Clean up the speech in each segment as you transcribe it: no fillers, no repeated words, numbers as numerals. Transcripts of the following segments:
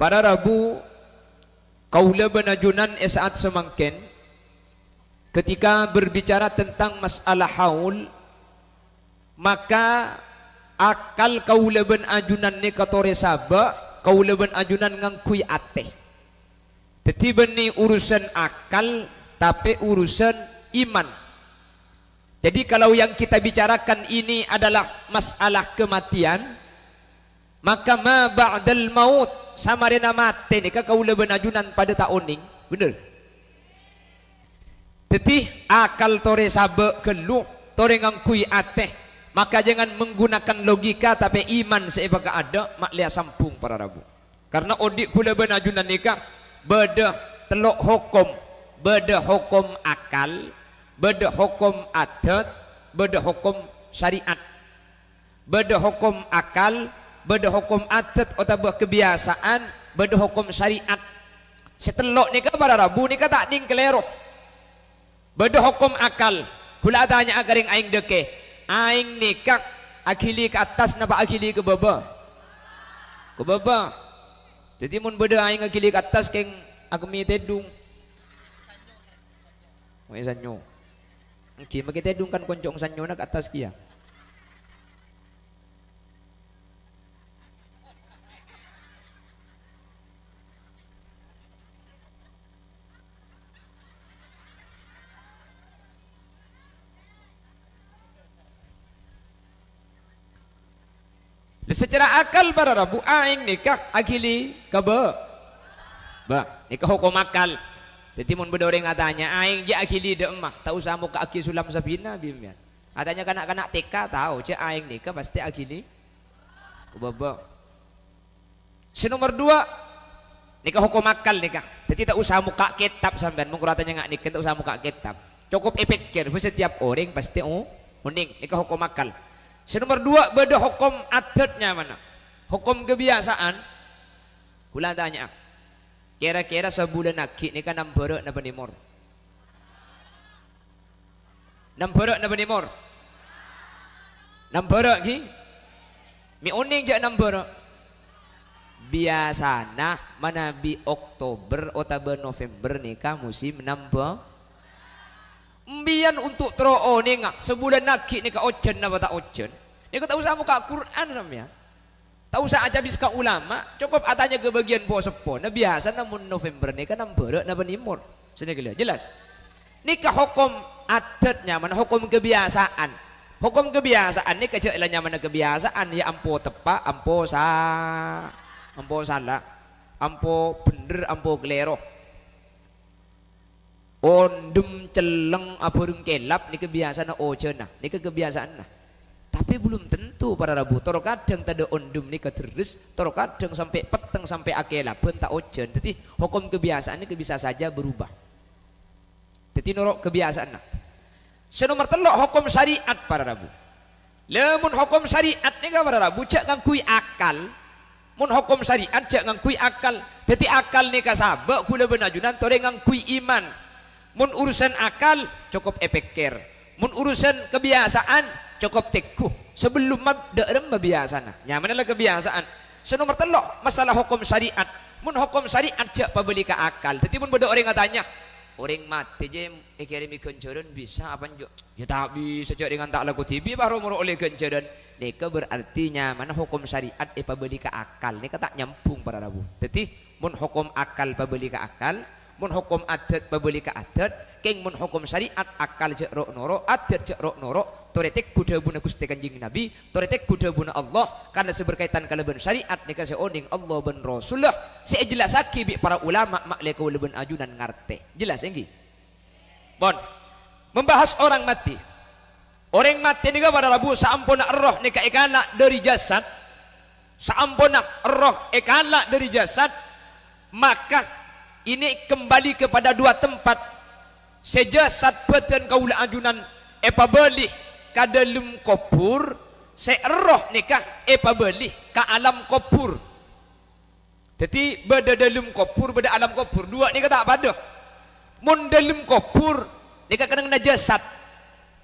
Para Rabu kaula benajunan saat semangken ketika berbicara tentang masalah haul, maka akal kaula benajunan ni katore saba, kaula benajunan ngangkui ate. Tetiba ni urusan akal tapi urusan iman. Jadi kalau yang kita bicarakan ini adalah masalah kematian, maka ma ba'dal maut sama rena mate ni ka kaula benajunan pada taoning, bener. Tetih akal tore sabe keluh, tore ngangkui ateh, maka jangan menggunakan logika tapi iman seebaka ada mak lia sampung para Rabu. Karena odik kula benajunan nikah beda telok hukum, beda hukum akal, beda hukum adat, beda hukum syariat, beda hukum akal, beda hukum adat atau kebiasaan, beda hukum syariat. Setelok nikah para Rabu nikah tak ning keleroh. Beda hukum akal. Kula tanya agaring aing deke, aing nikah akili ke atas napa akili ke bawah? Ke bawah. Jadi mun beda aing akili ke atas keng agami tedung. Wei sanyo. Ki make tedung kan koncong sanyo na ke atas kia. Secara akal para Rabu aing nikah akili kaba ba nikah hukum akal. Jadi mun beda orang katanya aing je akili de emah tak usah muka akil sulam sabina bimian. Katanya kanak-kanak TK tahu je aing nikah pasti akili kaba. Nomor 2 nikah hukum akal nikah. Jadi tak usah muka kitab sampean mun katanya ngak nikah tak usah muka kitab. Cukup epikir setiap orang pasti uning nikah hukum akal. Nomor 2 beda hukum adatnya mana? Hukum kebiasaan. Kula tanya, kira-kira sebulan aki ni kan 6 berek napa nimor? 6 berek napa nimor? 6 berek ki? Mi uning je 6 berek. Biasana mana bi Oktober atau November nikah musim 6 berek. Mbian untuk tero ni ngak sebulan aki ni ka ojen napa tak ojen. Ni kau tak usah muka Quran sampean. Tak usah aja biska ulama, cukup atanya ke bagian po sepo. Nah biasa namun November ni kan nampak napa nimur. Sini kalian jelas. Nikah hukum adatnya mana hukum kebiasaan. Hukum kebiasaan ni kecailannya mana kebiasaan ya ampo tepak, ampo salah, ampo bener, ampo keleroh. Ondum celeng apurung kelap ni kebiasaan ojen nah, ni kebiasaan nah. Tapi belum tentu para Rabu. Toro kadang tada ondum ni keterus, toro kadang sampai peteng sampai akela pun tak ojen. Jadi hukum kebiasaan ni bisa saja berubah. Jadi norok kebiasaan nah. Senomor telok hukum syariat para Rabu. Lemun hukum syariat ni kan para Rabu cak ngangkui akal. Mun hukum syariat cak ngangkui akal. Jadi akal ni kasabak kula benajunan tore ngangkui iman. Mun urusan akal cukup epikir. Mun urusan kebiasaan cukup teguh. Sebelum mabda remba biasana. Nyamanlah kebiasaan. Senomor telok masalah hukum syariat. Mun hukum syariat cak pabeli ke akal. Tapi mun beda orang katanya, orang mati je kirimi kenceran bisa apa njo? Ya tak bisa cak dengan tak laku tibi baru muruk oleh kenceran. Neka berartinya mana hukum syariat pabeli ke akal. Neka tak nyampung para Rabu. Jadi mun hukum akal pabeli ke akal. Mun hukum adat pabeli ke adat, keng mun hukum syariat akal cek rok noro, adat cek rok noro, toretek kuda buna Gusti Kanjeng Nabi, toretek kuda buna Allah, karena seberkaitan kalaban syariat nika seoning Allah ben Rasulullah, saya jelas aki bi para ulama mak leka uleben ajunan ngarte, jelas enggi. Bon, membahas orang mati. Orang mati nika pada Rabu saampuna roh nika ekala dari jasad, saampuna roh ekala dari jasad, maka ini kembali kepada 2 tempat. Sejasad beten kaula ajunan pabeli ka dalam kubur, seroh nikah pabeli ka alam kubur. Jadi beda dalam kubur, beda alam kubur. 2 nikah tak pada. Mun dalam kubur nikah kena jasad.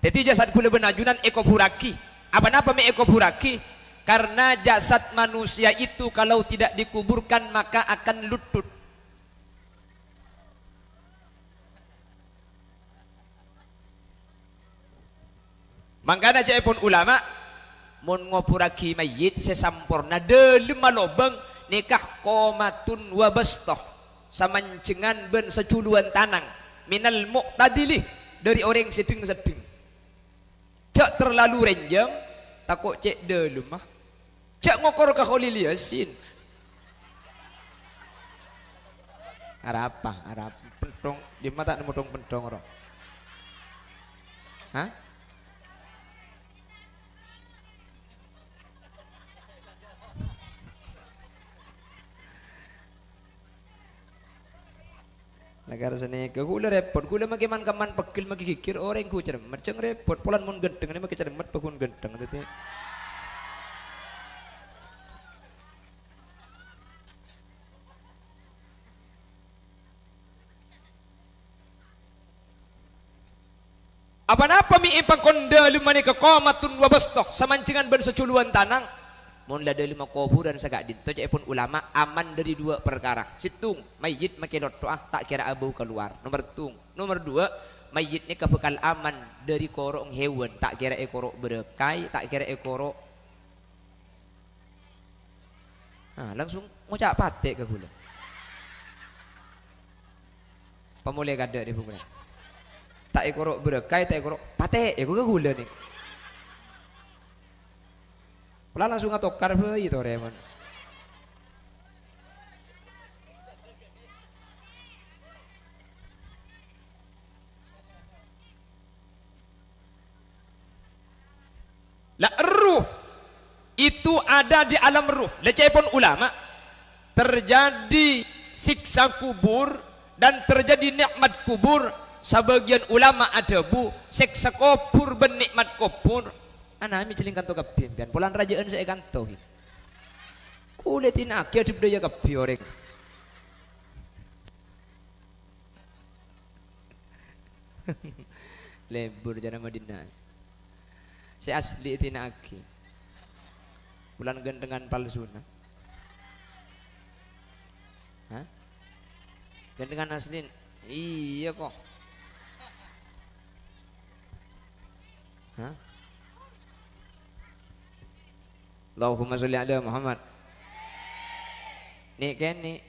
Jadi jasad kula benajunan ekopuraki. Apa napa me ekopuraki? Karena jasad manusia itu kalau tidak dikuburkan maka akan lutut. Mangkana pun ulama mun ngopuraki mayit sesampurna delem malobeng nikah qomatun wa bastoh samancengan ben seculuan tanang minal muqtadilih dari orang sedeng-sedeng. Cak terlalu renjang takut cek delem mah. Cak ngokor ka Khalil Yasin. Arapa, arap pentong di mata nemu dong pentong ora. Hah? Negara sini ke gula repot, gula makiman kaman pegil makikir orang ku cermet, ceng repot, polan mun genteng ini makin cermet pekun genteng itu. Apa-apa mi ipang konda lumani ke qomatun wa bastoh samancingan ben seculuan tanang. Mun lada lima kuburan sagak dinto pun ulama aman dari dua perkara. Situng mayit makin doa tak kira abu keluar. Nomor dua mayit ni kebekal aman dari korok hewan tak kira ekorok berekai tak kira ekorok. Nah, langsung ngucap patek ke gula. Pemulai kada di pemulai. Tak ekorok berekai tak ekorok patek ya ke gula nih. Lah langsung ngatokar bayi itu reman. Lah ruh itu ada di alam ruh. Lecehpun ulama terjadi siksa kubur dan terjadi nikmat kubur. Sebagian ulama ada bu siksa kubur ben nikmat kubur. Anak mi celing kanto kabeh pian polan rajaan saya kanto kulitin akhir di budaya kabeh orek lebur jana Madinah saya asli tina aki bulan gendengan palsuna hah gendengan asli iya kok hah Allahumma sholli ala Muhammad. Nih kan nih.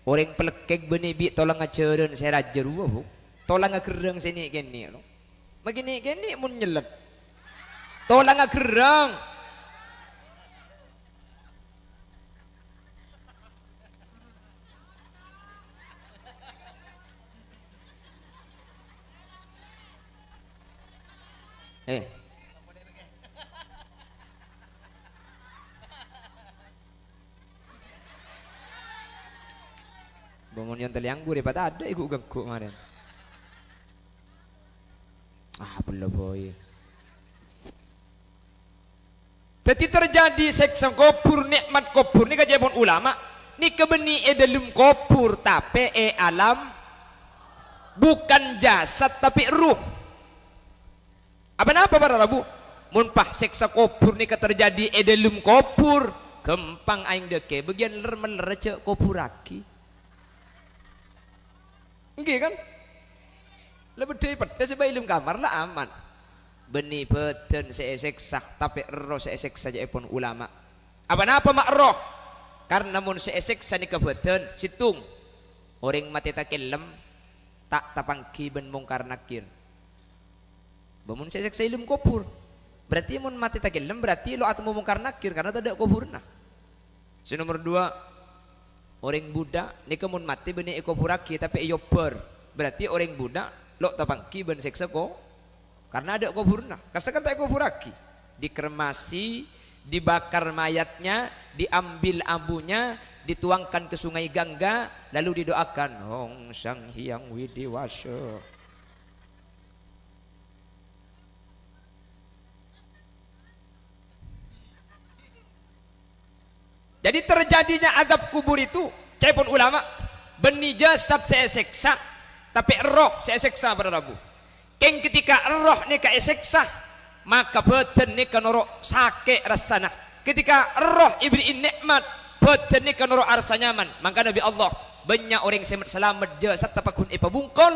Orang pelekek benebi tolong ngaceren saya raja ruah bu. Tolong ngagerang sini kan nih lo. Begini kan nih mun nyelet. Tolong ngagerang. Bangun yang terlianggu daripada ada ibu ganggu kemarin. Belum boy. Jadi terjadi seksa kubur nikmat kubur ni kajian ulama. Ni kebeni dalam kubur tapi alam bukan jasad tapi ruh. Apa para rabu? Munpah seksa kubur ni terjadi dalam kubur gempang aing deke bagian ler cek kubur aki. Oke kan? Lebih dari pada sebab ilmu kamar lah aman. Beni beten seeseksak tapi roh seesek saja pun ulama. Apa mak roh? Karena mun seesek sani kebeten situng orang mati tak kelem tak tapangki ben mungkar nakir. Bamun seesek sa ilmu kubur. Berarti mun mati tak kelem berarti lo atau mungkar nakir karena tak ada kuburna. Si nomor dua orang Buddha ni kemun mati beni ekopuraki tapi eyoper berarti orang Buddha lo tapangki ben seksa ko karena ada kuburna kasakan tak ekopuraki dikremasi dibakar mayatnya diambil abunya dituangkan ke sungai Gangga lalu didoakan Hong Sang Hyang Widiwasa. Jadi terjadinya azab kubur itu, saya pun ulama, beni jasad saya seksa, tapi roh saya seksa pada Rabu. Keng ketika roh ni ka seksa, maka badan ni kanoro sakit rasana. Ketika roh ibri nikmat badan ni kanoro arsa nyaman. Maka Nabi Allah banyak orang selamat jasad tapakun ipabungkol.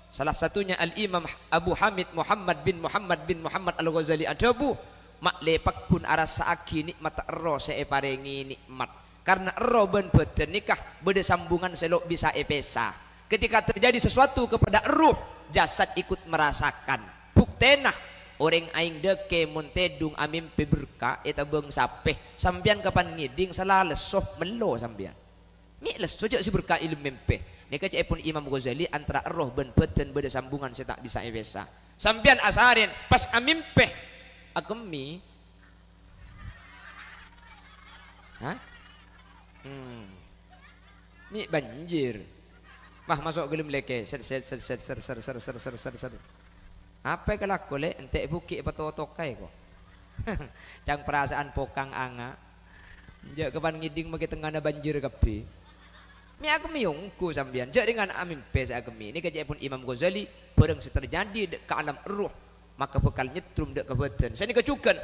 Salah satunya Al-Imam Abu Hamid Muhammad bin Muhammad Al-Ghazali Adabu mak lepakun arasa aki nikmat roh seeparengi nikmat. Karena roh ben badan nikah beda sambungan selok bisa epesa. Ketika terjadi sesuatu kepada ruh, jasad ikut merasakan. Buktenah orang aing deke montedung amim peberka eta beng sapeh sambian kapan ngiding salah lesoh melo sambian. Mi lesoh jak si berka ilmu mempeh. Nika cek pun Imam Ghazali antara roh ben badan beda sambungan saya tak bisa epesa. Sambian asarin pas amim peh agemi. Hah? Ni banjir. Mah masuk gelem leke ser. Apa kelak kole entek bukit apa tokai kok. Cang perasaan pokang anga. Jak kapan ngiding magi tengah banjir kape. Mi aku miungku sambian. Jak dengan amin pes agemi. Ini kejadian pun Imam Ghazali barang terjadi ke alam ruh maka bekal nyetrum dek ke badan. Saya ni kecukan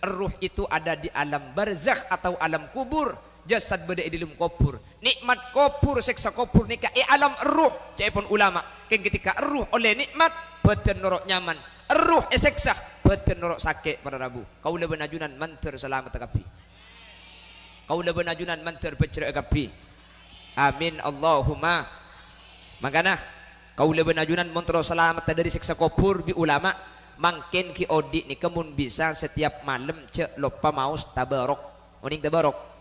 ruh itu ada di alam barzakh atau alam kubur. Jasad beda di dalam kubur. Nikmat kubur, seksa kubur nikah alam ruh. Cai pun ulama. Kan ketika ruh oleh nikmat, badan norok nyaman. Ruh seksa, badan norok sakit para rabu. Kau lebih najunan manter selamat agapi. Kau lebih najunan manter bercerai agapi. Amin Allahumma. Makanya kau lebih najunan manter selamat dari seksa kubur bi ulama. Mungkin ki odik ni kemun bisa setiap malam cek lupa maus tabarok. Uning tabarok.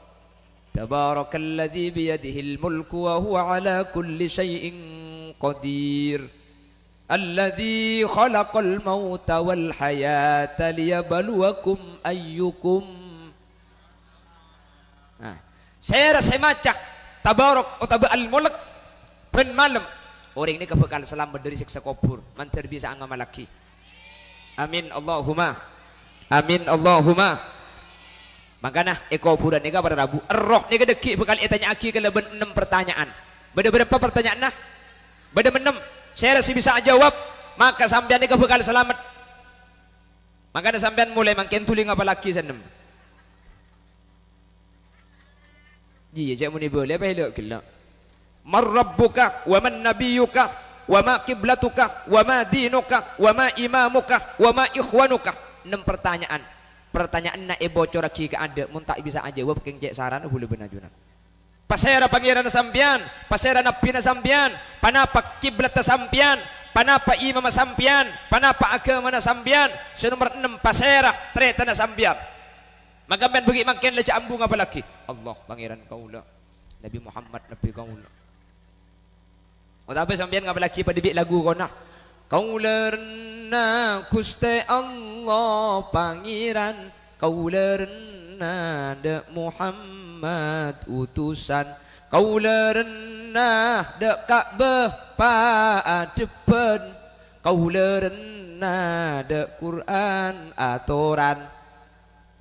Tabarakalladzi biyadihil mulku wa huwa ala kulli syai'in qadir. Alladzi khalaqal mauta wal hayata liyabluwakum ayyukum. Nah, saya rasa macam tabarak atau al-mulk ben malam orang ini kebekal selamat dari siksa kubur manter bisa angamal lagi. Amin Allahumma. Amin Allahumma. Makanya kuburan ini pada rabu roh ini kedeki bekal tanya aki ke leben 6 pertanyaan. Beda berapa pertanyaan nah? Beda 6. Saya rasa bisa jawab maka sampean ini kebekal selamat. Makanya sampean mulai makin tuling apa lagi senem. Iya cak muni boleh apa elok gelak. Man rabbuka wa man nabiyuka wa ma qiblatuka wa ma dinuka wa ma imamuka wa ma ikhwanuka. 6 pertanyaan. Pertanyaan na bocor lagi ke ada mun tak bisa aja jawab keng cek saran hulu benajunan. Pasera pangeran sampian, pasera nabi na sampian, panapa kiblat sampian, panapa imam sampian, panapa agama na sampian. Senomor 6 pasera treta na sampian. Maka ben bagi makin leca ambung apa lagi? Allah pangeran kaula. Nabi Muhammad nabi kaula. Oh tapi sampean ngapa lagi pada bik lagu kona? Kaulerna kuste Allah pangeran, kaulerna de Muhammad utusan, kaulerna de Ka'bah paadepan, kaulerna de Quran atoran.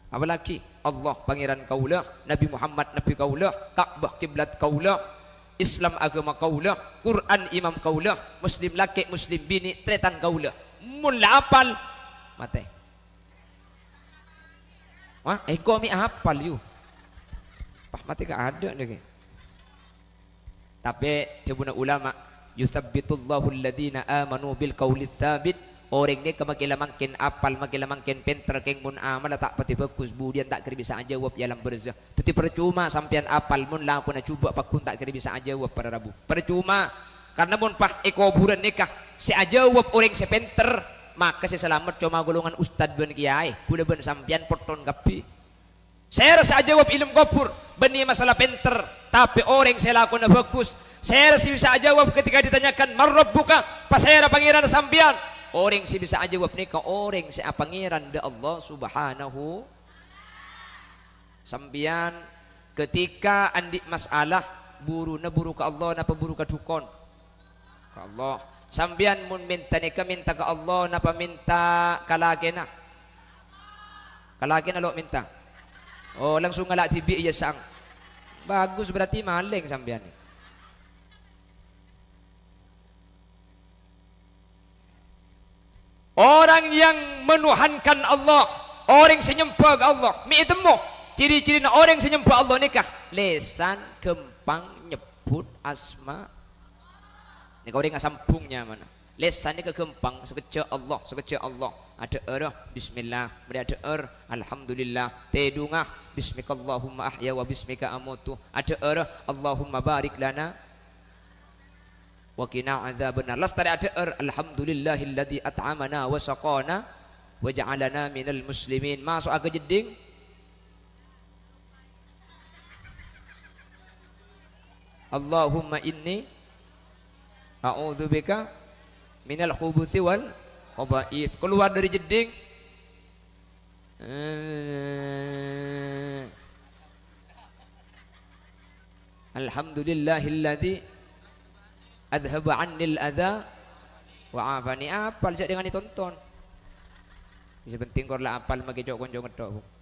Apa lagi? Allah pangeran kaulah, Nabi Muhammad nabi kaulah, Ka'bah kiblat kaulah, Islam agama kaulah, Quran imam kaulah, Muslim laki Muslim bini tretan kaulah. Mula apal mate. Wah, kau mi apal you? Pah mate gak ada nih. Tapi cebuna ulama, yusabbitullahu alladhina amanu bil qawli tsabit. Orang ni kemakilah makin apal, makilah makin pinter, keng mun amal tak pati bagus, budian tak kira bisa aja jawab dalam berzah. Tapi percuma sampian apal mun lah aku nak cuba pakun tak kira bisa aja jawab pada rabu. Percuma karena mun pah kuburan nikah si aja jawab orang si pinter, maka si selamat cuma golongan ustad ben kiai, kuda ben sampian porton kapi. Saya rasa aja jawab ilmu kubur, beni masalah pinter, tapi orang saya lakukan bagus. Saya rasa bisa aja jawab ketika ditanyakan marrabbuka, pas saya pangeran sampian. Orang si bisa aja jawab nikah orang si pangeran de Allah subhanahu. Sampian ketika andi masalah buru ke Allah napa buru ke dukon ke Allah. Sampian mun minta nikah minta ke Allah napa minta kalakena lo minta. Oh langsung ngalak tibi ya sang. Bagus berarti maling sampian. Orang yang menuhankan Allah, orang yang senyembah Allah, mi temu ciri-ciri orang yang senyembah Allah nikah lesan gempang nyebut asma. Nek orang sambungnya mana? Lesan ini kegempang sekejap Allah, sekejap Allah. Ada bismillah, ada alhamdulillah, tedungah bismikallahumma ahya wa bismika amutu. Ada Allahumma barik lana wa qina adzabannar. Lastari ada alhamdulillahilladzi at'amana wa saqana wa ja'alana minal muslimin. Masuk agak jeding. Allahumma inni a'udzubika minal khubuthi wal khaba'ith. Keluar dari jeding. Alhamdulillahilladzi adhaba 'annil adza wa 'afani. Apal saja dengan ditonton. Bisa penting kor lah apal magi jok konjo ngedok.